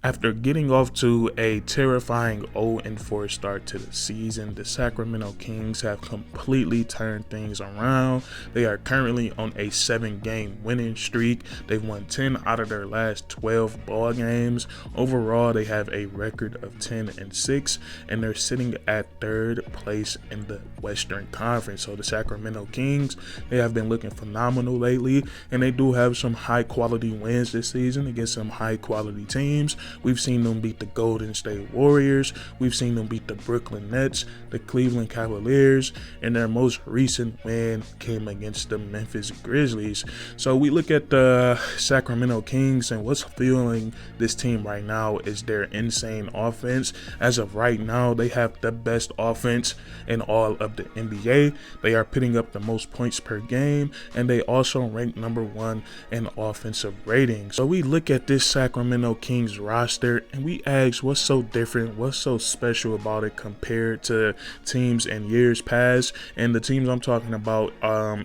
After getting off to a terrifying 0-4 start to the season, the Sacramento Kings have completely turned things around. They are currently on a 7-game winning streak. They've won 10 out of their last 12 ball games. Overall, they have a record of 10-6, and they're sitting at third place in the Western Conference. So the Sacramento Kings, they have been looking phenomenal lately, and they do have some high quality wins this season against some high quality teams. We've seen them beat the Golden State Warriors. We've seen them beat the Brooklyn Nets, the Cleveland Cavaliers, and their most recent win came against the Memphis Grizzlies. So we look at the Sacramento Kings, and what's fueling this team right now is their insane offense. As of right now, they have the best offense in all of the NBA. They are putting up the most points per game, and they also rank number 1 in offensive rating. So we look at this Sacramento Kings roster and we ask, what's so different, what's so special about it compared to teams in years past? And the teams I'm talking about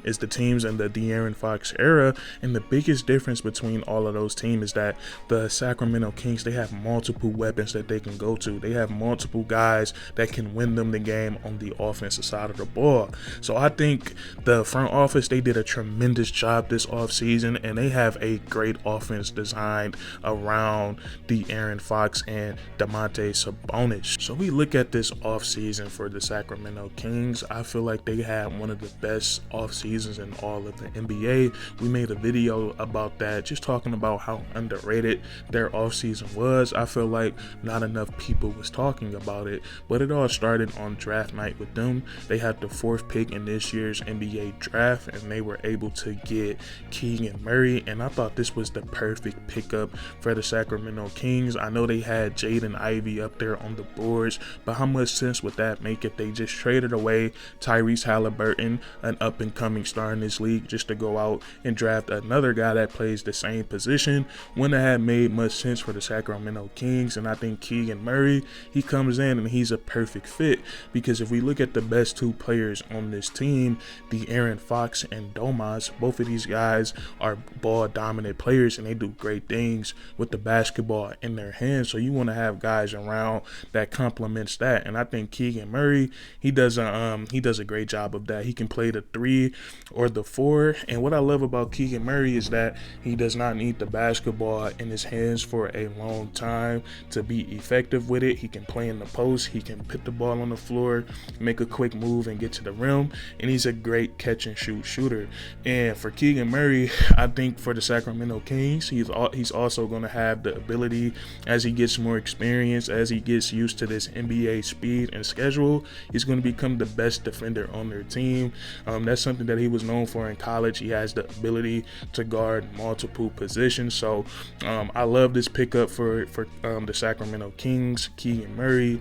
is the teams in the De'Aaron Fox era. And the biggest difference between all of those teams is that the Sacramento Kings, they have multiple weapons that they can go to. They have multiple guys that can win them the game on the offensive side of the ball. So I think the front office, they did a tremendous job this offseason, and they have a great offense designed around De'Aaron Fox and Domantas Sabonis. So we look at this offseason for the Sacramento Kings. I feel like they had one of the best off seasons in all of the NBA. We made a video about that, just talking about how underrated their offseason was. I feel like not enough people was talking about it, but it all started on draft night with them. They had the 4th pick in this year's NBA draft, and they were able to get Keegan Murray, and I thought this was the perfect pickup for the Sacramento Kings. I know they had Jaden Ivey up there on the boards, but how much sense would that make if they just traded away Tyrese Halliburton, an up-and-coming star in this league, just to go out and draft another guy that plays the same position? Wouldn't have made much sense for the Sacramento Kings, and I think Keegan Murray, he comes in and he's a perfect fit, because if we look at the best 2 players on this team, De'Aaron Fox and Domas, both of these guys are ball-dominant players, and they do great things with the basketball in their hands. So you want to have guys around that complements that, and I think Keegan Murray, he does a great job of that. He can play the 3 or the 4, and what I love about Keegan Murray is that he does not need the basketball in his hands for a long time to be effective with it. He can play in the post, he can put the ball on the floor, make a quick move and get to the rim, and he's a great catch and shoot shooter. And for Keegan Murray, I think for the Sacramento Kings, he's also going to have the ability, as he gets more experience, as he gets used to this NBA speed and schedule, he's going to become the best defender on their team. That's something that he was known for in college. He has the ability to guard multiple positions. So I love this pickup for the Sacramento Kings. Keegan Murray,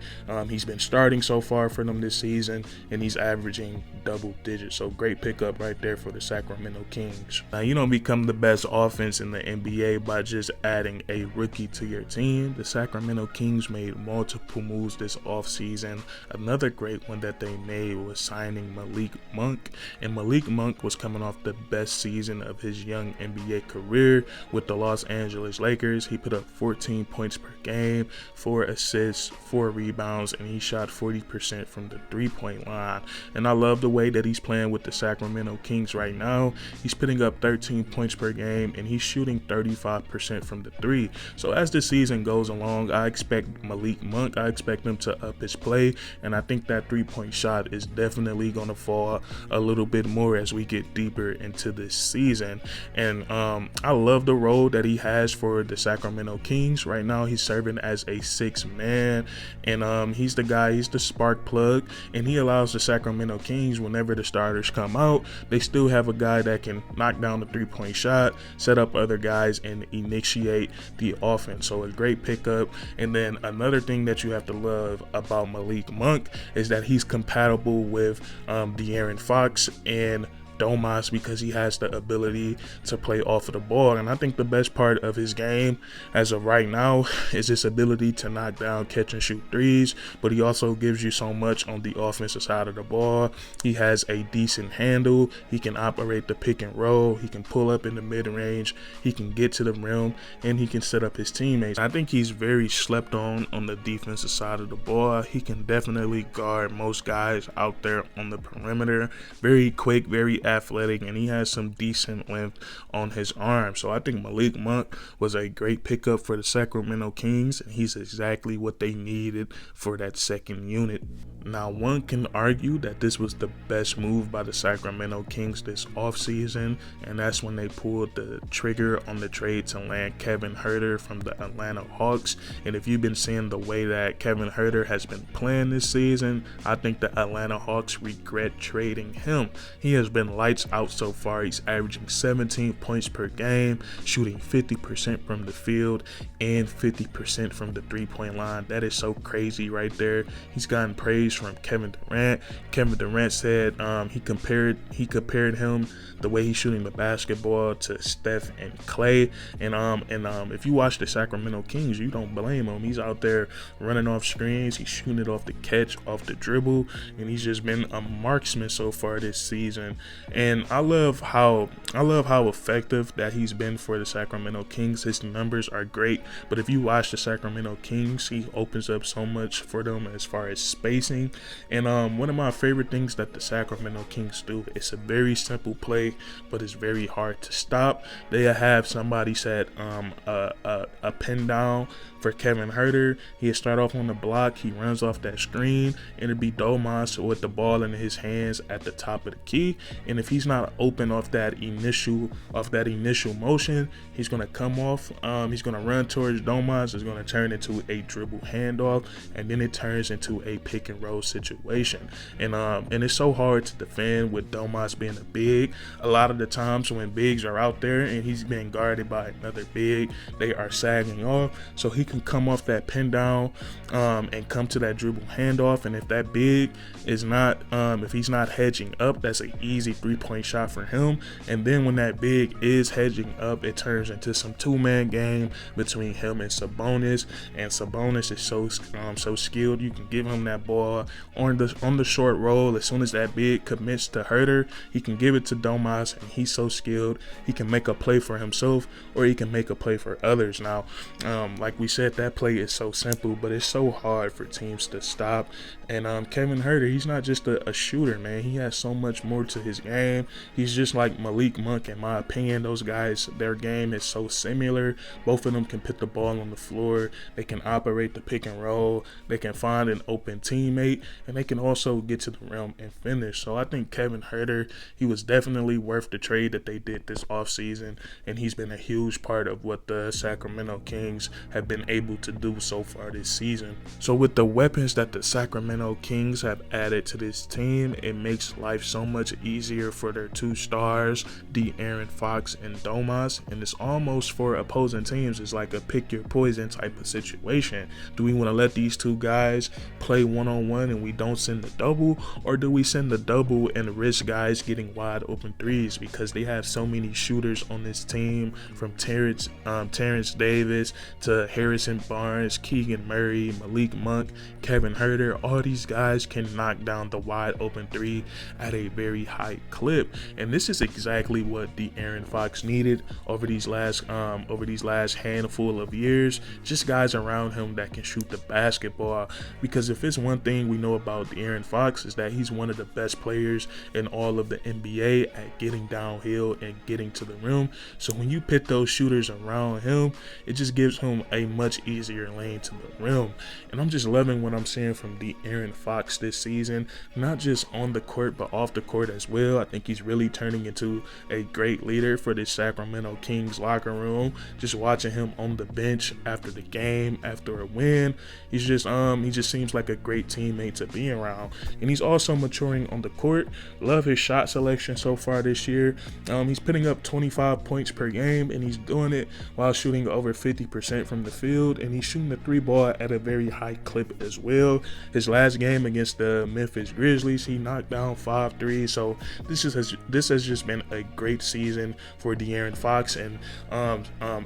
he's been starting so far for them this season, and he's averaging double digits. So great pickup right there for the Sacramento Kings. Now, you don't become the best offense in the NBA by just adding a rookie to your team. The Sacramento Kings made multiple moves this offseason. Another great one that they made was signing Malik Monk, and Malik Monk was coming off the best season of his young NBA career with the Los Angeles Lakers. He put up 14 points per game, 4 assists, 4 rebounds, and he shot 40% from the 3-point line. And I love the way that he's playing with the Sacramento Kings right now. He's putting up 13 points per game, and he's shooting 35% from the 3. So as the season goes along, I expect Malik Monk, I expect him to up his play, and I think that 3-point shot is definitely going to fall a little bit more as we get deeper into this season. And I love the role that he has for the Sacramento Kings. Right now, he's serving as a 6th man, and he's the guy, he's the spark plug, and he allows the Sacramento Kings, whenever the starters come out, they still have a guy that can knock down the 3-point shot, set up other guys, and initiate the offense. So a great pickup. And then another thing that you have to love about Malik Monk is that he's compatible with De'Aaron Fox and Domas because he has the ability to play off of the ball. And I think the best part of his game as of right now is his ability to knock down, catch and shoot threes, but he also gives you so much on the offensive side of the ball. He has a decent handle. He can operate the pick and roll. He can pull up in the mid-range. He can get to the rim, and he can set up his teammates. I think he's very slept on the defensive side of the ball. He can definitely guard most guys out there on the perimeter. Very quick, very athletic, and he has some decent length on his arm. So I think Malik Monk was a great pickup for the Sacramento Kings, and he's exactly what they needed for that second unit. Now, one can argue that this was the best move by the Sacramento Kings this offseason, and that's when they pulled the trigger on the trade to land Kevin Huerter from the Atlanta Hawks. And if you've been seeing the way that Kevin Huerter has been playing this season, I think the Atlanta Hawks regret trading him. He has been lights out so far. He's averaging 17 points per game, shooting 50% from the field and 50% from the three-point line. That is so crazy right there. He's gotten praise from Kevin Durant. Kevin Durant said he compared him, the way he's shooting the basketball, to Steph and Clay. And if you watch the Sacramento Kings, you don't blame him. He's out there running off screens. He's shooting it off the catch, off the dribble, and he's just been a marksman so far this season. And I love how effective that he's been for the Sacramento Kings. His numbers are great, but if you watch the Sacramento Kings, he opens up so much for them as far as spacing. And one of my favorite things that the Sacramento Kings do, it's a very simple play, but it's very hard to stop. They have somebody set a pin down for Kevin Huerter. He'll start off on the block. He runs off that screen, and it'll be Domas with the ball in his hands at the top of the key. And if he's not open off that initial motion, he's gonna come off. He's gonna run towards Domas. It's gonna turn into a dribble handoff, and then it turns into a pick and roll situation. And it's so hard to defend with Domas being a big. A lot of the times when bigs are out there and he's being guarded by another big, they are sagging off. So he can come off that pin down and come to that dribble handoff. And if that big is not, if he's not hedging up, that's an easy 3-point shot for him. And then when that big is hedging up, it turns into some two-man game between him and Sabonis. And Sabonis is so skilled. You can give him that ball on the short roll. As soon as that big commits to Huerter, he can give it to Domas, and he's so skilled. He can make a play for himself, or he can make a play for others. Now, like we said, that play is so simple, but it's so hard for teams to stop. And Kevin Huerter, he's not just a shooter, man. He has so much more to his game. He's just like Malik Monk, in my opinion. Those guys, their game is so similar. Both of them can put the ball on the floor. They can operate the pick and roll. They can find an open teammate, and they can also get to the rim and finish. So I think Kevin Huerter, he was definitely worth the trade that they did this offseason, and he's been a huge part of what the Sacramento Kings have been able to do so far this season. So with the weapons that the Sacramento Kings have added to this team, it makes life so much easier for their two stars, De'Aaron Fox and Domas, and it's almost, for opposing teams, it's like a pick your poison type of situation. Do we want to let these two guys play one-on-one and we don't send the double, or do we send the double and risk guys getting wide open threes? Because they have so many shooters on this team, from Terrence Davis to Harrison Barnes, Keegan Murray, Malik Monk, Kevin Huerter. All these guys can knock down the wide open three at a very high clip, and this is exactly what De'Aaron Fox needed over these last handful of years. Just guys around him that can shoot the basketball. Because if it's one thing we know about De'Aaron Fox, is that he's one of the best players in all of the NBA at getting downhill and getting to the rim. So when you put those shooters around him, it just gives him a much easier lane to the rim. And I'm just loving what I'm seeing from De'Aaron Fox this season, not just on the court but off the court as well. I think he's really turning into a great leader for the Sacramento Kings locker room. Just watching him on the bench after the game, after a win, he just seems like a great teammate to be around. And he's also maturing on the court. Love his shot selection so far this year. He's putting up 25 points per game, and he's doing it while shooting over 50% from the field, and he's shooting the three ball at a very high clip as well. His last game against the Memphis Grizzlies, he knocked down 5 threes. So this has just been a great season for De'Aaron Fox, and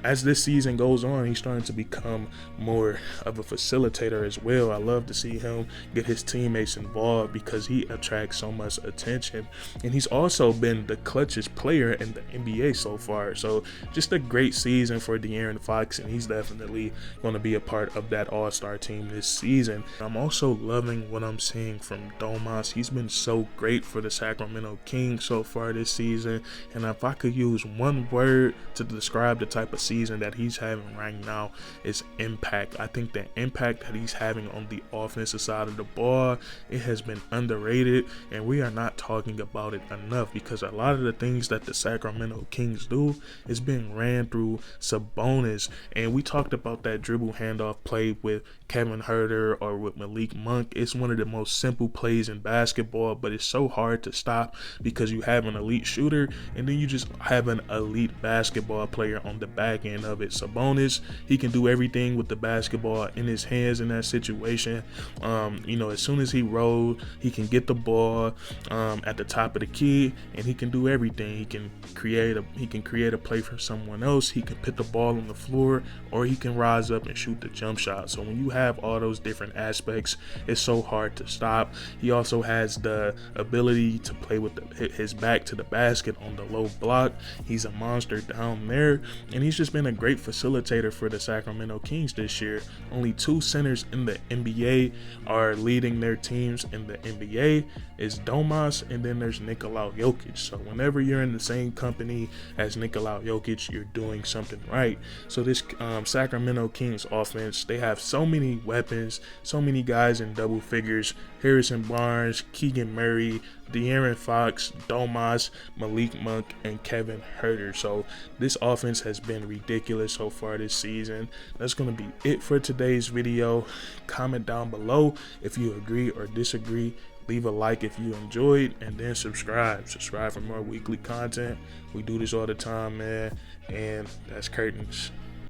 as this season goes on, he's starting to become more of a facilitator as well. I love to see him get his teammates involved because he attracts so much attention, and he's also been the clutchest player in the NBA so far. So just a great season for De'Aaron Fox, and he's definitely going to be a part of that All-Star team this season. I'm also loving what I'm seeing from Domas. He's been so great for the Sacramento Kings so far this season, and if I could use one word to describe the type of season that he's having right now, it's impact. I think the impact that he's having on the offensive side of the ball, it has been underrated, and we are not talking about it enough because a lot of the things that the Sacramento Kings do is being ran through Sabonis. And we talked about that dribble handoff play with Kevin Huerter or with Malik Monk. It's one of the most simple plays in basketball, but it's so hard to stop because you have an elite shooter and then you just have an elite basketball player on the back end of it. Sabonis, he can do everything with the basketball in his hands in that situation. As soon as he rolls, he can get the ball at the top of the key, and he can do everything. He can create a play for someone else. He can put the ball on the floor, or he can rise up and shoot the jump shot. So when you have all those different aspects, it's so hard to stop. He also has the ability to play with his back to the basket on the low block. He's a monster down there, and he's just been a great facilitator for the Sacramento Kings this year. Only 2 centers in the NBA are leading their teams in the NBA. It's Domas, and then there's Nikola Jokic. So whenever you're in the same company as Nikola Jokic, you're doing something right. So this Sacramento Kings offense, they have so many weapons, so many guys in double figures: Harrison Barnes, Keegan Murray, De'Aaron Fox, Domas, Malik Monk, and Kevin Huerter. So this offense has been ridiculous so far this season. That's going to be it for today's video. Comment down below if you agree or disagree. Leave a like if you enjoyed, and then subscribe for more weekly content. We do this all the time, man, and that's curtains.